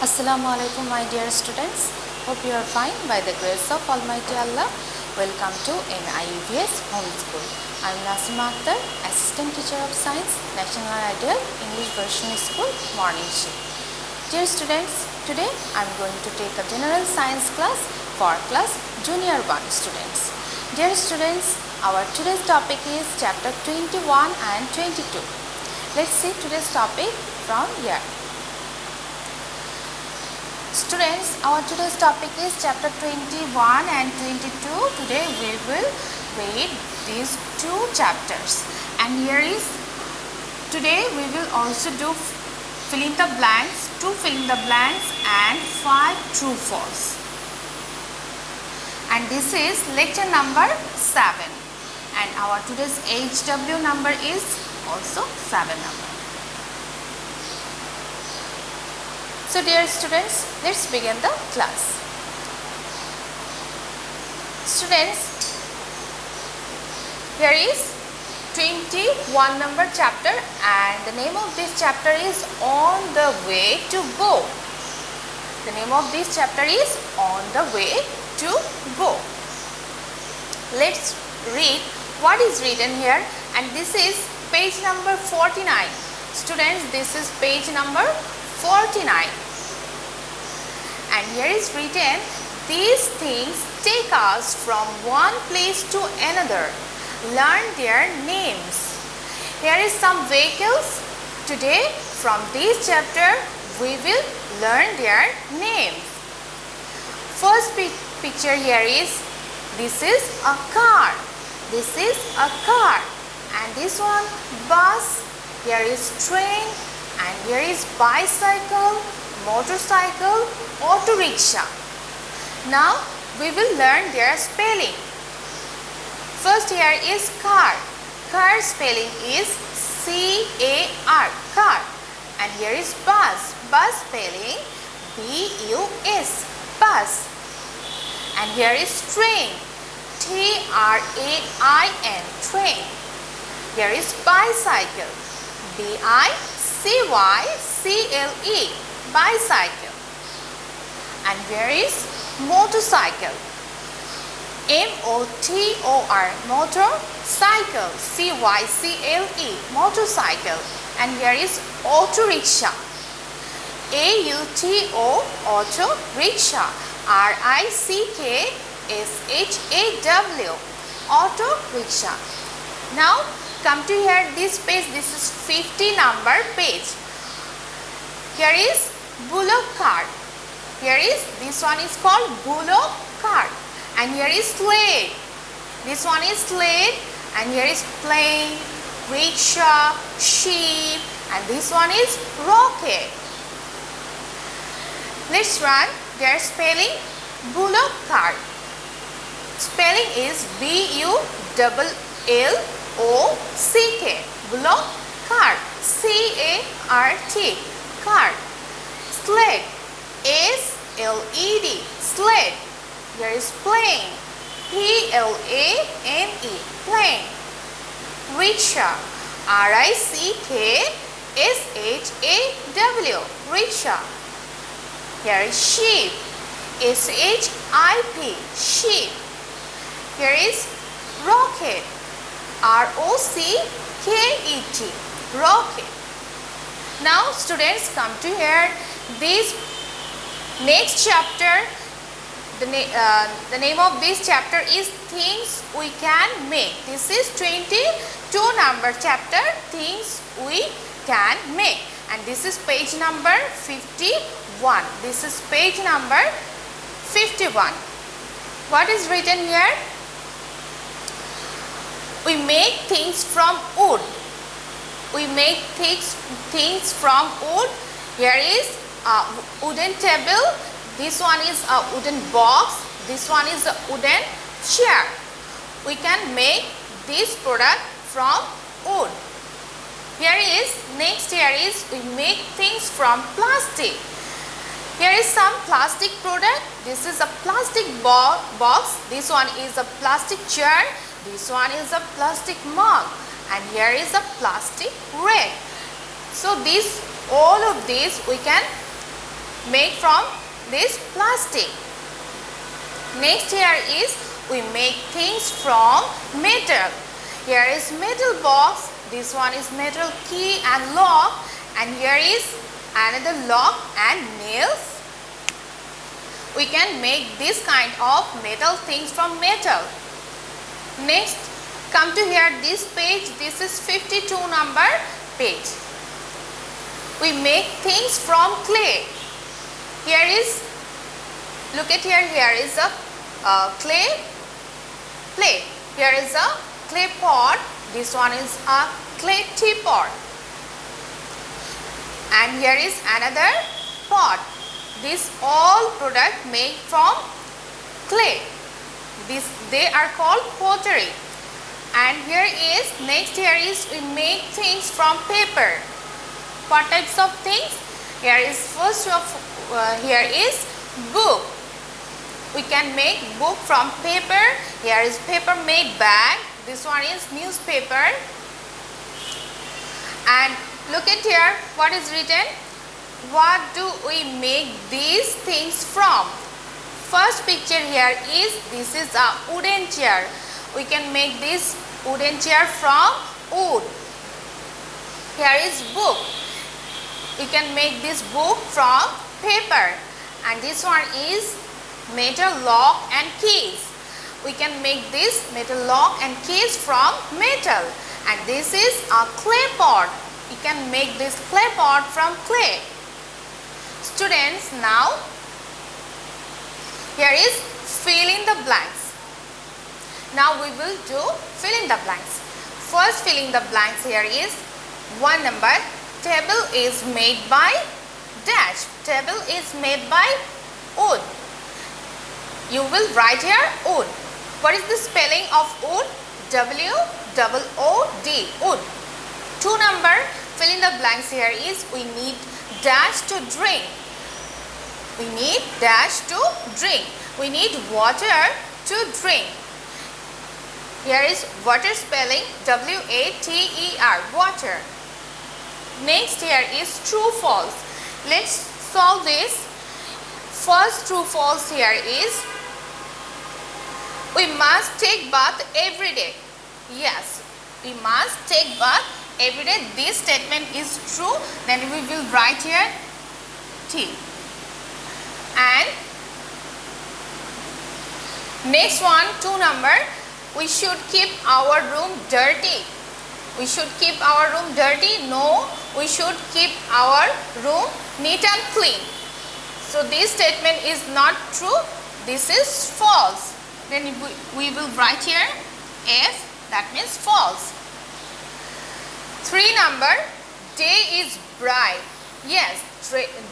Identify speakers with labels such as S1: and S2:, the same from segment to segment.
S1: Assalamu alaikum my dear students. Hope you are fine by the grace of Almighty Allah. Welcome to NIEVS Home School. I am Nasima Akter, Assistant Teacher of Science, National Ideal English Version School, Morning Shift. Dear students, today I am going to take a general science class for class Junior 1 students. Dear students, our today's topic is chapter 21 and 22. Let's see today's topic from here. Students, our today's topic is chapter 21 and 22. Today we will read these two chapters, and today we will also do fill in the blanks, 2 fill in the blanks and 5 true false. And this is lecture number 7, and our today's HW number is also 7 number. So dear students, let's begin the class. Students, here is 21 number chapter, and the name of this chapter is On the Way to Go. The name of this chapter is On the Way to Go. Let's read what is written here, and this is page number 49. Students, this is page number 49. And here is written, these things take us from one place to another. Learn their names. Here is some vehicles. Today from this chapter we will learn their names. First picture here is, this is a car. This is a car. And this one bus. Here is train. And here is bicycle, motorcycle, auto rickshaw. Now we will learn their spelling. First here is car. Car spelling is C-A-R, car. And here is bus. Bus spelling B-U-S, bus. And here is train. T-R-A-I-N, train. Here is bicycle. B-I-C-Y-C-L-E, bicycle. And here is motorcycle. M-O-T-O-R, motorcycle. C-Y-C-L-E, motorcycle. And here is auto rickshaw. A-U-T-O, auto rickshaw. R-I-C-K-S-H-A-W, auto rickshaw. Now come to here, this page, this is 50 number page. Here is bullock cart. Here is, this one is called bullock cart. And here is sled. This one is sled. And here is plane, rickshaw, sheep. And this one is rocket. Let's run their spelling. Bullock cart. Spelling is B-U-L-L-O-C-K. Bullock cart. C-A-R-T. Cart. Sled. S-L-E-D. Sled. Here is plane. P-L-A-N-E. Plane. Rickshaw. R-I-C-K-S-H-A-W. Rickshaw. Here is sheep. S-H-I-P. Sheep. Here is rocket. R-O-C-K-E-T. Rocket. Now students, come to here. This next chapter, the name of this chapter is Things We Can Make. This is 22 number chapter, Things We Can Make. And this is page number 51. This is page number 51. What is written here? We make things from wood. We make things from wood. Here is a wooden table. This one is a wooden box. This one is a wooden chair. We can make this product from wood. Here is, next here is, we make things from plastic. Here is some plastic product. This is a plastic box. This one is a plastic chair. This one is a plastic mug. And here is a plastic rag. So all of these we can made from this plastic. Next here is we make things from metal. Here is metal box, this one is metal key and lock, and here is another lock and nails. We can make this kind of metal things from metal. Next, come to here this page, this is 52 number page. We make things from clay. Here is, look at here, here is a clay plate. Here is a clay pot. This one is a clay teapot. And here is another pot. This all product made from clay. They are called pottery. And here is, next here is we make things from paper. What types of things? Here is first of here is book. We can make book from paper. Here is paper made bag. This one is newspaper. And look at here, what is written? What do we make these things from? First picture here is, this is a wooden chair. We can make this wooden chair from wood. Here is book. We can make this book from paper. And this one is metal lock and keys. We can make this metal lock and keys from metal. And this is a clay pot. We can make this clay pot from clay. Students, now here is fill in the blanks. Now we will do fill in the blanks. First fill in the blanks here is 1 number. Table is made by dash. Table is made by wood. You will write here wood. What is the spelling of wood? W-O-O-D, wood. 2 number, fill in the blanks here is we need dash to drink. We need dash to drink. We need water to drink. Here is water spelling W-A-T-E-R, water. Next here is true false. Let's solve this. First true false here is we must take bath every day. Yes, we must take bath every day. This statement is true. Then we will write here T. And next one, 2 number, we should keep our room dirty. We should keep our room dirty. No, we should keep our room neat and clean. So this statement is not true. This is false. Then we will write here F, that means false. 3 number, day is bright. Yes,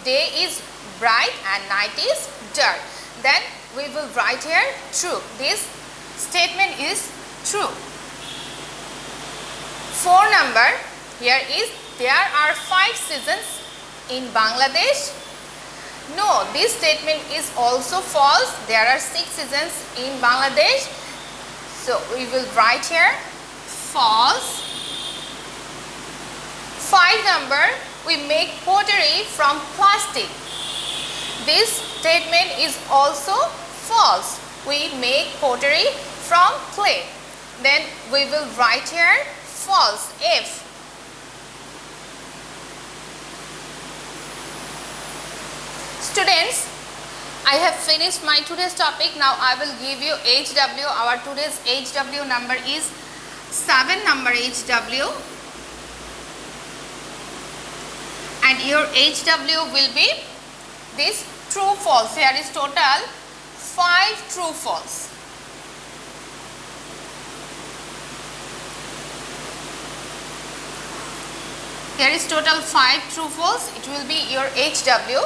S1: day is bright and night is dark. Then we will write here true. This statement is true. 4 number, here is there are 5 seasons in Bangladesh. No, this statement is also false. There are 6 seasons in Bangladesh. So we will write here false. 5 number, we make pottery from plastic. This statement is also false. We make pottery from clay. Then we will write here false, F. Students, I have finished my today's topic. Now I will give you HW. Our today's HW number is 7 number HW. And your HW will be this true false. Here is total 5 true false. Here is total 5 true false. It will be your HW.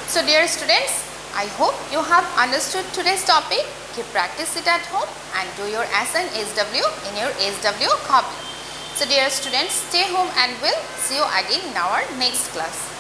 S1: So dear students, I hope you have understood today's topic. Keep practice it at home and do your SN HW in your HW copy. So dear students, stay home and we'll see you again in our next class.